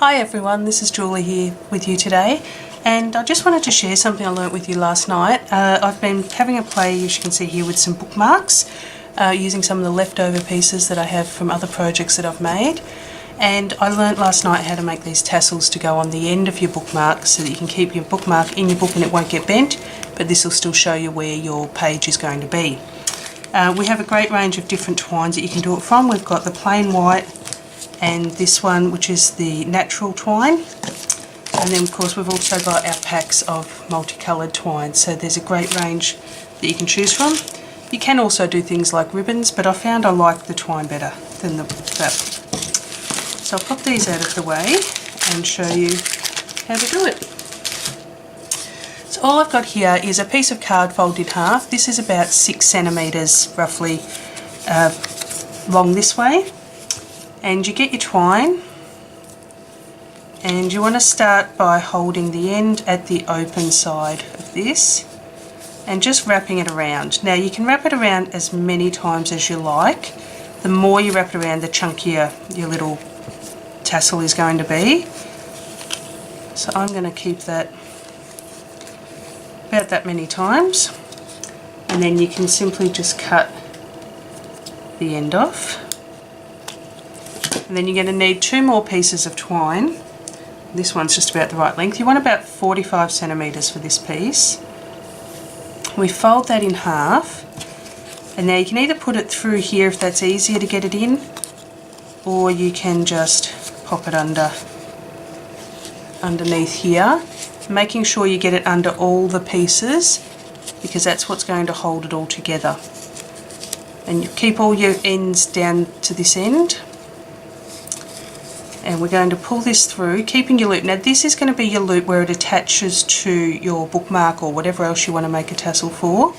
Hi everyone, this is Julie here with you today, and I just wanted to share something I learnt with you last night. I've been having a play, as you can see here, with some bookmarks, using some of the leftover pieces that I have from other projects that I've made. And I learnt last night how to make these tassels to go on the end of your bookmark so that you can keep your bookmark in your book and it won't get bent, but this will still show you where your page is going to be. We have a great range of different twines that you can do it from. We've got the plain white and this one, which is the natural twine, and then of course we've also got our packs of multicoloured twine, so there's a great range that you can choose from. You can also do things like ribbons, but I found I like the twine better than that. So I'll pop these out of the way and show you how to do it. So all I've got here is a piece of card folded in half. This is about 6 centimetres roughly long this way. And you get your twine, and you want to start by holding the end at the open side of this and just wrapping it around. Now you can wrap it around as many times as you like. The more you wrap it around, the chunkier your little tassel is going to be. So I'm going to keep that about that many times, and then you can simply just cut the end off. And then you're going to need 2 more pieces of twine. This one's just about the right length. You want about 45 centimetres for this piece. We fold that in half, and now you can either put it through here if that's easier to get it in, or you can just pop it underneath here, making sure you get it under all the pieces, because that's what's going to hold it all together. And you keep all your ends down to this end. And we're going to pull this through, keeping your loop. Now this is going to be your loop where it attaches to your bookmark or whatever else you want to make a tassel for.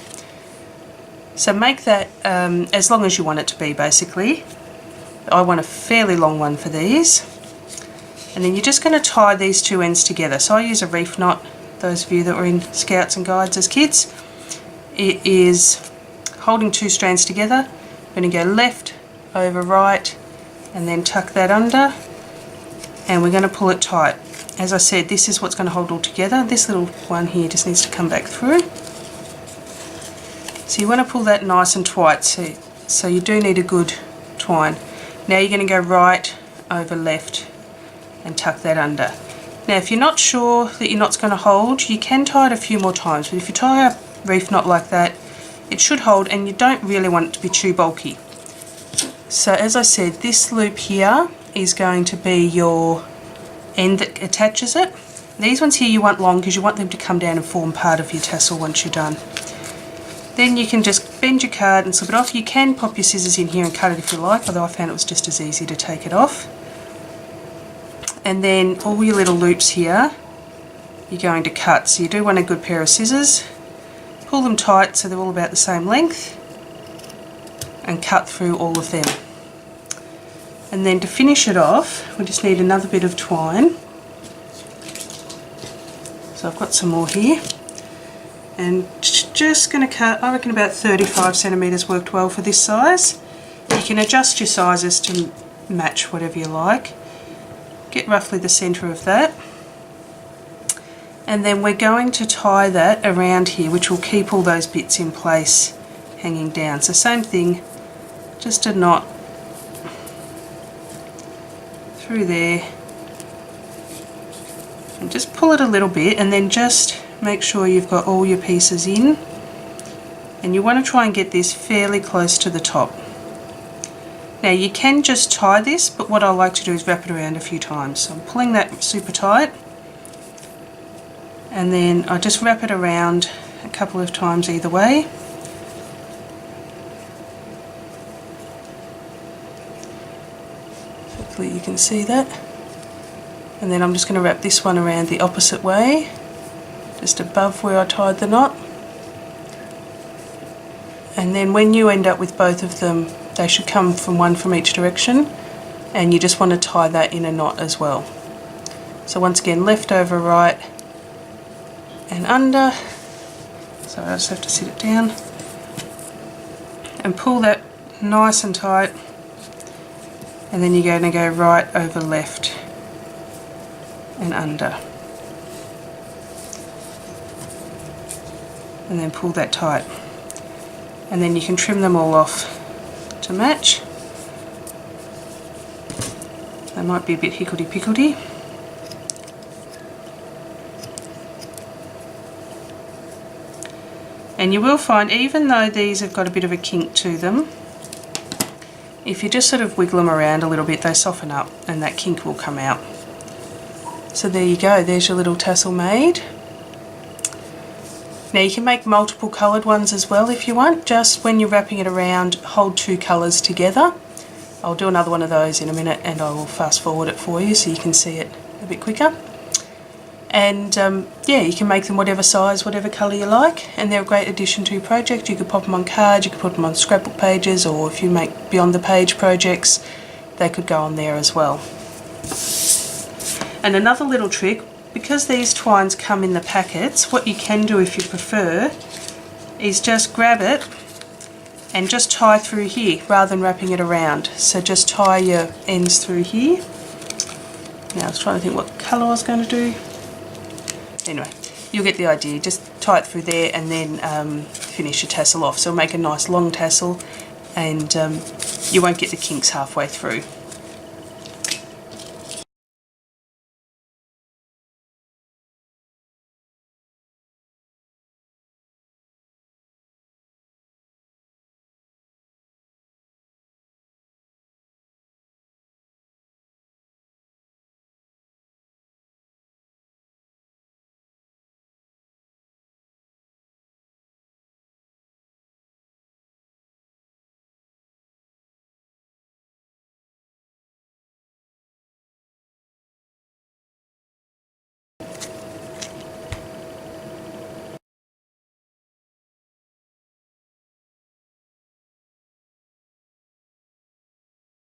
So make that as long as you want it to be, basically. I want a fairly long one for these. And then you're just going to tie these 2 ends together. So I use a reef knot, those of you that were in Scouts and Guides as kids. It is holding 2 strands together. I'm going to go left over right and then tuck that under. And we're going to pull it tight. As I said, this is what's going to hold it all together. This little one here just needs to come back through. So you want to pull that nice and tight, so you do need a good twine. Now you're going to go right over left and tuck that under. Now if you're not sure that your knot's going to hold, you can tie it a few more times, but if you tie a reef knot like that, it should hold, and you don't really want it to be too bulky. So as I said, this loop here is going to be your end that attaches it. These ones here you want long because you want them to come down and form part of your tassel once you're done. Then you can just bend your card and slip it off. You can pop your scissors in here and cut it if you like, although I found it was just as easy to take it off. And then all your little loops here you're going to cut. So you do want a good pair of scissors. Pull them tight so they're all about the same length and cut through all of them. And then to finish it off, we just need another bit of twine. So I've got some more here. And just going to cut, I reckon about 35 centimetres worked well for this size. You can adjust your sizes to match whatever you like. Get roughly the centre of that. And then we're going to tie that around here, which will keep all those bits in place hanging down. So same thing, just a knot through there, and just pull it a little bit, and then just make sure you've got all your pieces in, and you want to try and get this fairly close to the top. Now you can just tie this, but what I like to do is wrap it around a few times. So I'm pulling that super tight, and then I just wrap it around a couple of times either way. Hopefully you can see that. And then I'm just going to wrap this one around the opposite way, just above where I tied the knot. And then when you end up with both of them, they should come from each direction, and you just want to tie that in a knot as well. So once again, left over right and under. So I just have to sit it down and pull that nice and tight, and then you're going to go right over left and under. And then pull that tight. And then you can trim them all off to match. They might be a bit hickledy-pickledy. And you will find, even though these have got a bit of a kink to them, if you just sort of wiggle them around a little bit, they soften up and that kink will come out. So there you go, there's your little tassel made. Now you can make multiple coloured ones as well if you want. Just when you're wrapping it around, hold two colours together. I'll do another one of those in a minute and I will fast forward it for you so you can see it a bit quicker. And yeah, you can make them whatever size, whatever colour you like, and they're a great addition to your project. You could pop them on cards, you could put them on scrapbook pages, or if you make beyond the page projects, they could go on there as well. And another little trick, because these twines come in the packets, what you can do if you prefer is just grab it and just tie through here rather than wrapping it around. So just tie your ends through here. Now I was trying to think what colour I was going to do. Anyway, you'll get the idea. Just tie it through there and then finish your tassel off. So make a nice long tassel and you won't get the kinks halfway through.